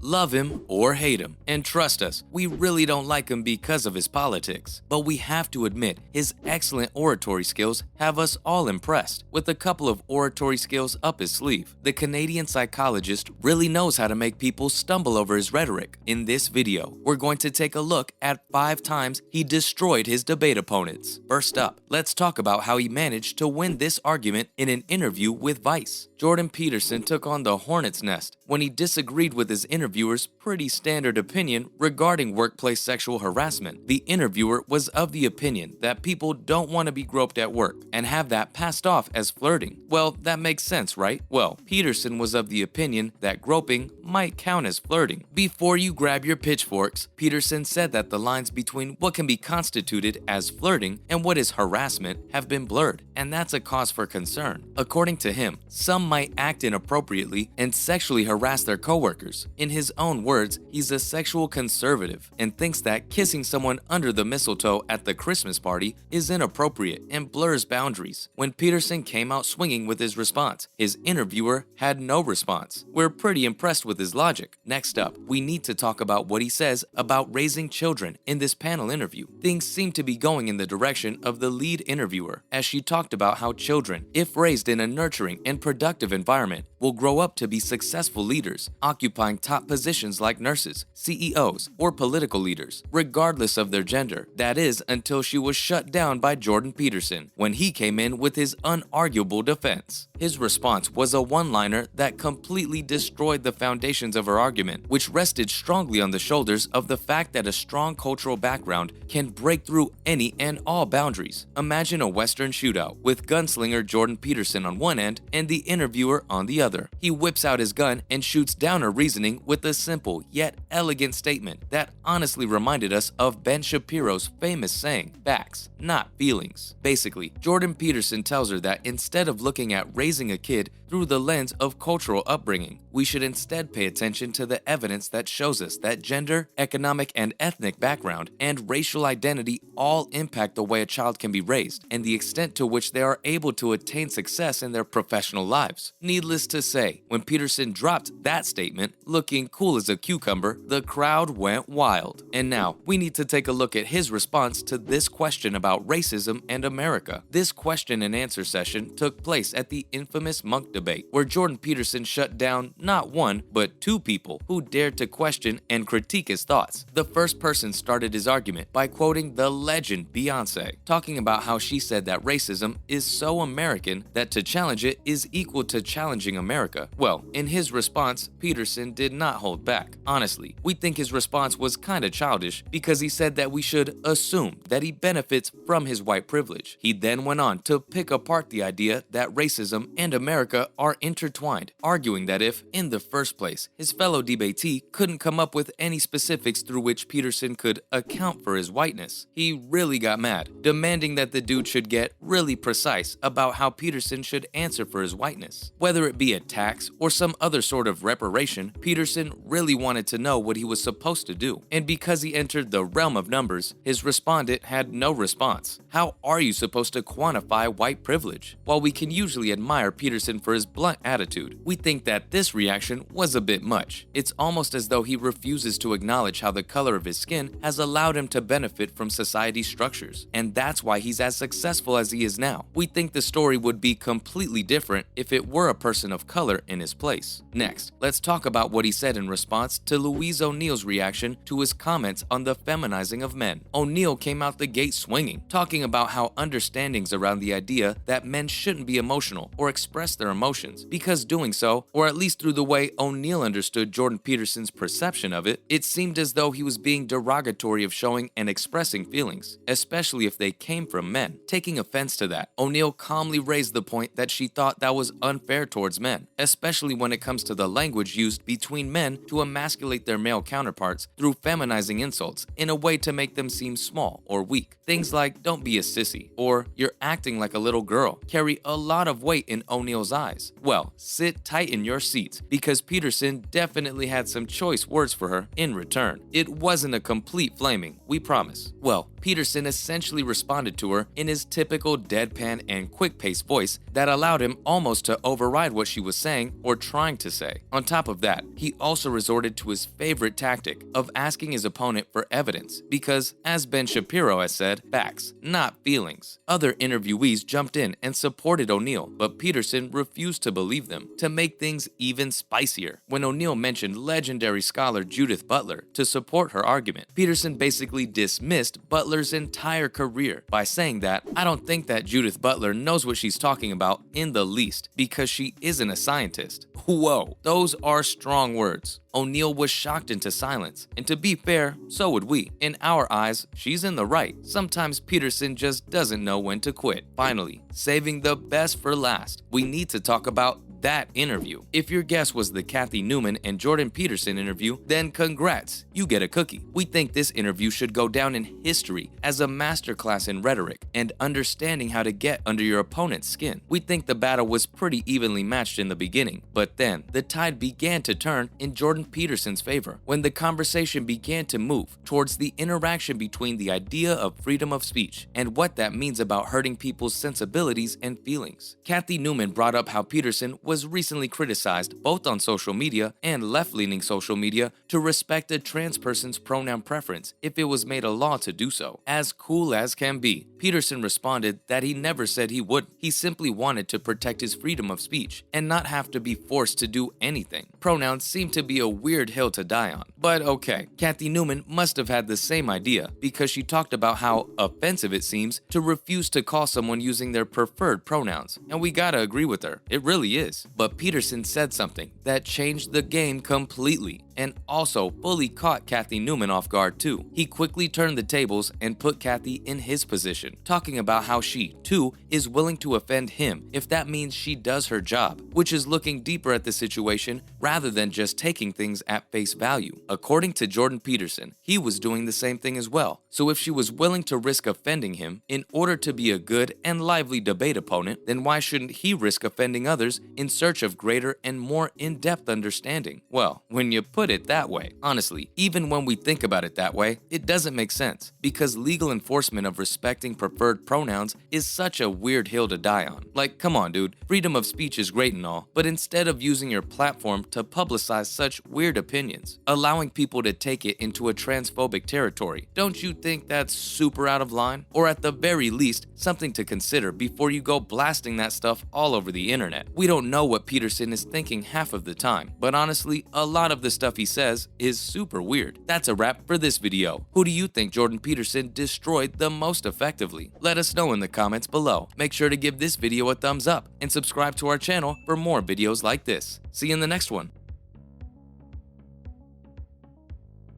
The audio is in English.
Love him or hate him, and trust us, we really don't like him because of his politics. But we have to admit, his excellent oratory skills have us all impressed. With a couple of oratory skills up his sleeve, the Canadian psychologist really knows how to make people stumble over his rhetoric. In this video, we're going to take a look at 5 times he destroyed his debate opponents. First up, let's talk about how he managed to win this argument in an interview with Vice. Jordan Peterson took on the hornet's nest when he disagreed with his interviewer's pretty standard opinion regarding workplace sexual harassment. The interviewer was of the opinion that people don't want to be groped at work and have that passed off as flirting. Well, that makes sense, right? Well, Peterson was of the opinion that groping might count as flirting. Before you grab your pitchforks, Peterson said that the lines between what can be constituted as flirting and what is harassment have been blurred, and that's a cause for concern. According to him, some might act inappropriately and sexually harass their coworkers. In his own words, he's a sexual conservative and thinks that kissing someone under the mistletoe at the Christmas party is inappropriate and blurs boundaries. When Peterson came out swinging with his response, his interviewer had no response. We're pretty impressed with his logic. Next up, we need to talk about what he says about raising children in this panel interview. Things seem to be going in the direction of the lead interviewer, as she talked about how children, if raised in a nurturing and productive environment, will grow up to be successful leaders, occupying top positions like nurses, CEOs, or political leaders, regardless of their gender. That is, until she was shut down by Jordan Peterson when he came in with his unarguable defense. His response was a one-liner that completely destroyed the foundations of her argument, which rested strongly on the shoulders of the fact that a strong cultural background can break through any and all boundaries. Imagine a Western shootout with gunslinger Jordan Peterson on one end and the interviewer on the other. He whips out his gun and shoots down her reasoning with a simple yet elegant statement that honestly reminded us of Ben Shapiro's famous saying, "Facts, not feelings." Basically, Jordan Peterson tells her that instead of looking at raising a kid through the lens of cultural upbringing, we should instead pay attention to the evidence that shows us that gender, economic and ethnic background, and racial identity all impact the way a child can be raised and the extent to which they are able to attain success in their professional lives. Needless to say, when Peterson dropped that statement, looking cool as a cucumber, the crowd went wild. And now, we need to take a look at his response to this question about racism and America. This question and answer session took place at the infamous Monk debate, where Jordan Peterson shut down not one, but 2 people who dared to question and critique his thoughts. The first person started his argument by quoting the legend Beyonce, talking about how she said that racism is so American that to challenge it is equal to challenging America. Well, in his response, Peterson did not hold back. Honestly, we think his response was kinda childish because he said that we should assume that he benefits from his white privilege. He then went on to pick apart the idea that racism and America are intertwined, arguing that if, in the first place, his fellow debatee couldn't come up with any specifics through which Peterson could account for his whiteness, he really got mad, demanding that the dude should get really precise about how Peterson should answer for his whiteness. Whether it be a tax or some other sort of reparation, Peterson really wanted to know what he was supposed to do. And because he entered the realm of numbers, his respondent had no response. How are you supposed to quantify white privilege? While we can usually admire Peterson for his blunt attitude, we think that this reaction was a bit much. It's almost as though he refuses to acknowledge how the color of his skin has allowed him to benefit from society's structures, and that's why he's as successful as he is now. We think the story would be completely different if it were a person of color in his place. Next, let's talk about what he said in response to Louise O'Neill's reaction to his comments on the feminizing of men. O'Neill came out the gate swinging, talking about how understandings around the idea that men shouldn't be emotional or express their emotions, because doing so, or at least through the way O'Neill understood Jordan Peterson's perception of it, it seemed as though he was being derogatory of showing and expressing feelings, especially if they came from men. Taking offense to that, O'Neill calmly raised the point that she thought that was unfair towards men, especially when it comes to the language used between men to emasculate their male counterparts through feminizing insults in a way to make them seem small or weak. Things like "don't be a sissy" or "you're acting like a little girl" carry a lot of weight in O'Neill's eyes. eyes. Well, sit tight in your seats because Peterson definitely had some choice words for her in return. It wasn't a complete flaming, we promise. Well, Peterson essentially responded to her in his typical deadpan and quick-paced voice that allowed him almost to override what she was saying or trying to say. On top of that, he also resorted to his favorite tactic of asking his opponent for evidence because, as Ben Shapiro has said, facts, not feelings. Other interviewees jumped in and supported O'Neill, but Peterson refused to believe them. To make things even spicier, when O'Neill mentioned legendary scholar Judith Butler to support her argument, Peterson basically dismissed Butler's entire career by saying that, "I don't think that Judith Butler knows what she's talking about in the least because she isn't a scientist." Whoa, those are strong words. O'Neill was shocked into silence, and to be fair, so would we. In our eyes, she's in the right. Sometimes Peterson just doesn't know when to quit. Finally, saving the best for last, we need to talk about that interview. If your guess was the Kathy Newman and Jordan Peterson interview, then congrats, you get a cookie. We think this interview should go down in history as a masterclass in rhetoric and understanding how to get under your opponent's skin. We think the battle was pretty evenly matched in the beginning, but then the tide began to turn in Jordan Peterson's favor when the conversation began to move towards the interaction between the idea of freedom of speech and what that means about hurting people's sensibilities and feelings. Kathy Newman brought up how Peterson was recently criticized both on social media and left-leaning social media to respect a trans person's pronoun preference if it was made a law to do so. As cool as can be, Peterson responded that he never said he wouldn't. He simply wanted to protect his freedom of speech and not have to be forced to do anything. Pronouns seem to be a weird hill to die on. But okay, Kathy Newman must have had the same idea because she talked about how offensive it seems to refuse to call someone using their preferred pronouns. And we gotta agree with her, it really is. But Peterson said something that changed the game completely and also fully caught Kathy Newman off guard too. He quickly turned the tables and put Kathy in his position, talking about how she, too, is willing to offend him if that means she does her job, which is looking deeper at the situation rather than just taking things at face value. According to Jordan Peterson, he was doing the same thing as well. So if she was willing to risk offending him in order to be a good and lively debate opponent, then why shouldn't he risk offending others in search of greater and more in-depth understanding? Well, when you put it that way, honestly, even when we think about it that way, it doesn't make sense because legal enforcement of respecting preferred pronouns is such a weird hill to die on. Like, come on, dude, freedom of speech is great and all, but instead of using your platform to publicize such weird opinions, allowing people to take it into a transphobic territory, don't you think that's super out of line? Or at the very least, something to consider before you go blasting that stuff all over the internet. We don't know what Peterson is thinking half of the time, but honestly, a lot of the stuff he says is super weird. That's a wrap for this video. Who do you think Jordan Peterson destroyed the most effectively? Let us know in the comments below. Make sure to give this video a thumbs up and subscribe to our channel for more videos like this. See you in the next one.